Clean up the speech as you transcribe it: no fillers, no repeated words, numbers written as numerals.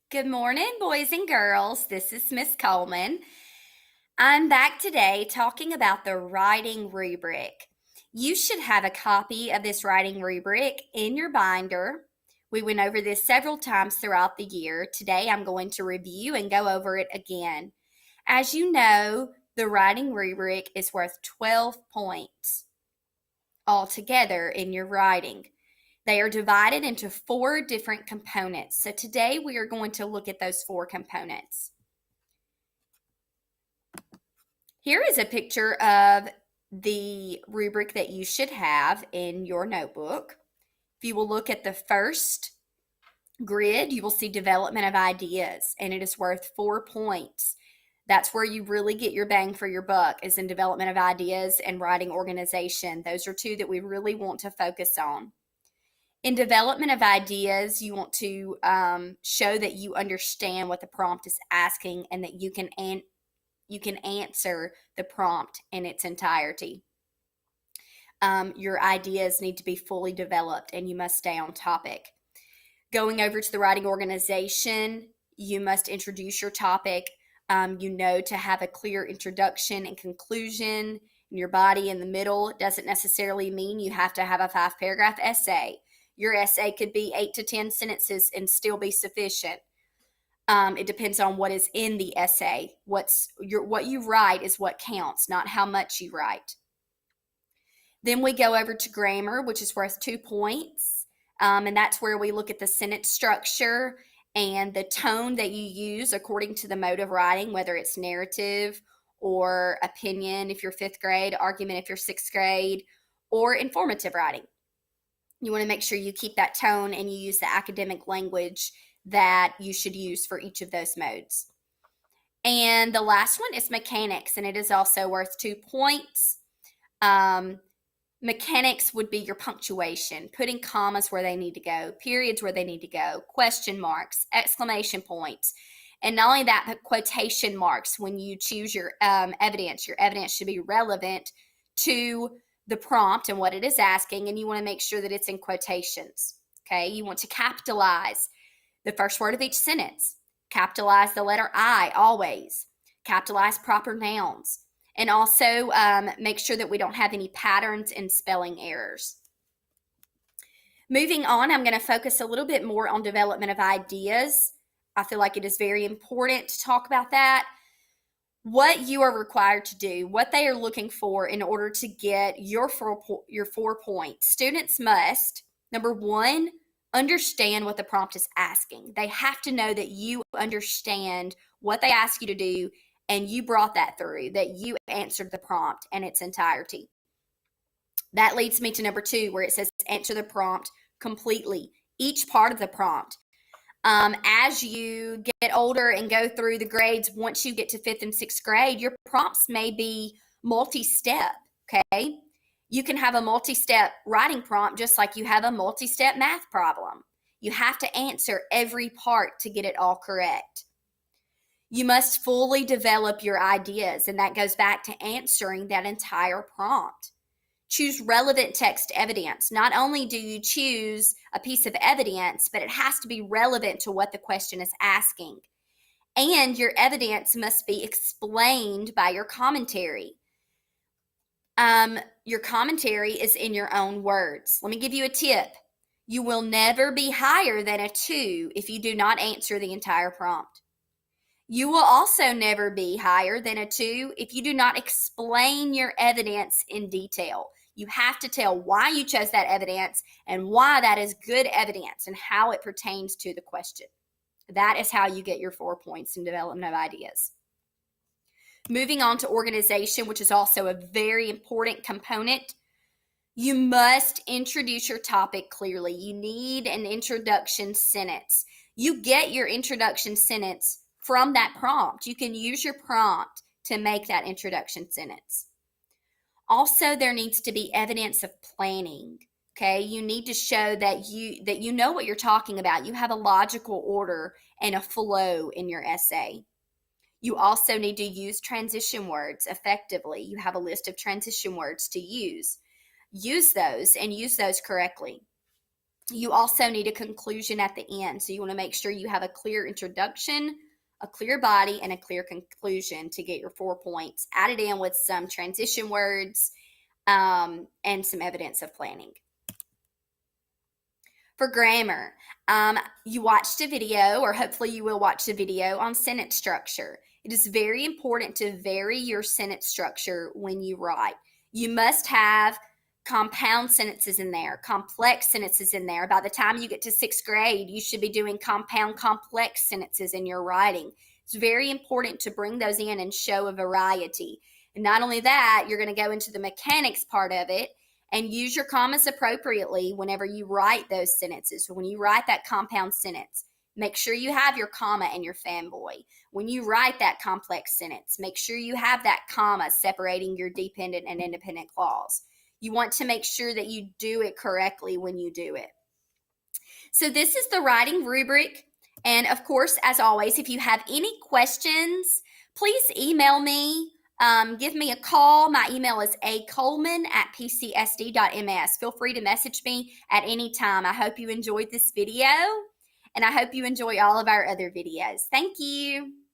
Good morning, boys and girls. This is Miss Coleman. I'm back today talking about the writing rubric. You should have a copy of this writing rubric in your binder. We went over this several times throughout the year. Today I'm going to review and go over it again. As you know, the writing rubric is worth 12 points altogether in your writing. They are divided into 4 different components. So today we are going to look at those 4 components. Here is a picture of the rubric that you should have in your notebook. If you will look at the first grid, you will see development of ideas, and it is worth 4 points. That's where you really get your bang for your buck, is in development of ideas and writing organization. Those are 2 that we really want to focus on. In development of ideas, you want to show that you understand what the prompt is asking and that you can answer the prompt in its entirety. Your ideas need to be fully developed and you must stay on topic. Going over to the writing organization, you must introduce your topic. To have a clear introduction and conclusion in your body in the middle. It doesn't necessarily mean you have to have a 5-paragraph essay. Your essay could be 8 to 10 sentences and still be sufficient. It depends on what is in the essay. What you write is what counts, not how much you write. Then we go over to grammar, which is worth 2 points. And that's where we look at the sentence structure and the tone that you use according to the mode of writing, whether it's narrative or opinion if you're 5th grade, argument if you're 6th grade, or informative writing. You want to make sure you keep that tone and you use the academic language that you should use for each of those modes. And the last one is mechanics, and it is also worth 2 points. Mechanics would be your punctuation, putting commas where they need to go, periods where they need to go, question marks, exclamation points. And not only that, but quotation marks when you choose your evidence. Your evidence should be relevant to the prompt and what it is asking, and you want to make sure that it's in quotations. Okay, you want to capitalize the first word of each sentence. Capitalize the letter I always. Capitalize proper nouns. And also make sure that we don't have any patterns and spelling errors. Moving on, I'm going to focus a little bit more on development of ideas. I feel like it is very important to talk about that. What you are required to do, what they are looking for in order to get your 4 points. Students must, number 1, understand what the prompt is asking. They have to know that you understand what they ask you to do and you brought that through, that you answered the prompt in its entirety. That leads me to number 2, where it says answer the prompt completely, each part of the prompt. As you get older and go through the grades, once you get to 5th and 6th grade, your prompts may be multi-step, okay? You can have a multi-step writing prompt just like you have a multi-step math problem. You have to answer every part to get it all correct. You must fully develop your ideas, and that goes back to answering that entire prompt. Choose relevant text evidence. Not only do you choose a piece of evidence, but it has to be relevant to what the question is asking. And your evidence must be explained by your commentary. Your commentary is in your own words. Let me give you a tip. You will never be higher than a 2 if you do not answer the entire prompt. You will also never be higher than a 2 if you do not explain your evidence in detail. You have to tell why you chose that evidence and why that is good evidence and how it pertains to the question. That is how you get your 4 points in development of ideas. Moving on to organization, which is also a very important component. You must introduce your topic clearly. You need an introduction sentence. You get your introduction sentence from that prompt. You can use your prompt to make that introduction sentence. Also, there needs to be evidence of planning. Okay, you need to show that you know what you're talking about. You have a logical order and a flow in your essay. You also need to use transition words effectively. You have a list of transition words to use. Use those and use those correctly. You also need a conclusion at the end. So you want to make sure you have a clear introduction, a clear body, and a clear conclusion to get your 4 points added in with some transition words and some evidence of planning. For grammar, you watched a video, or hopefully you will watch a video on sentence structure. It is very important to vary your sentence structure when you write. You must have compound sentences in there, complex sentences in there. By the time you get to 6th grade, you should be doing compound complex sentences in your writing. It's very important to bring those in and show a variety. And not only that, you're going to go into the mechanics part of it and use your commas appropriately whenever you write those sentences. So when you write that compound sentence, make sure you have your comma and your fanboy. When you write that complex sentence, make sure you have that comma separating your dependent and independent clause. You want to make sure that you do it correctly when you do it. So this is the writing rubric. And of course, as always, if you have any questions, please email me. Give me a call. My email is acoleman@pcsd.ms. Feel free to message me at any time. I hope you enjoyed this video, and I hope you enjoy all of our other videos. Thank you.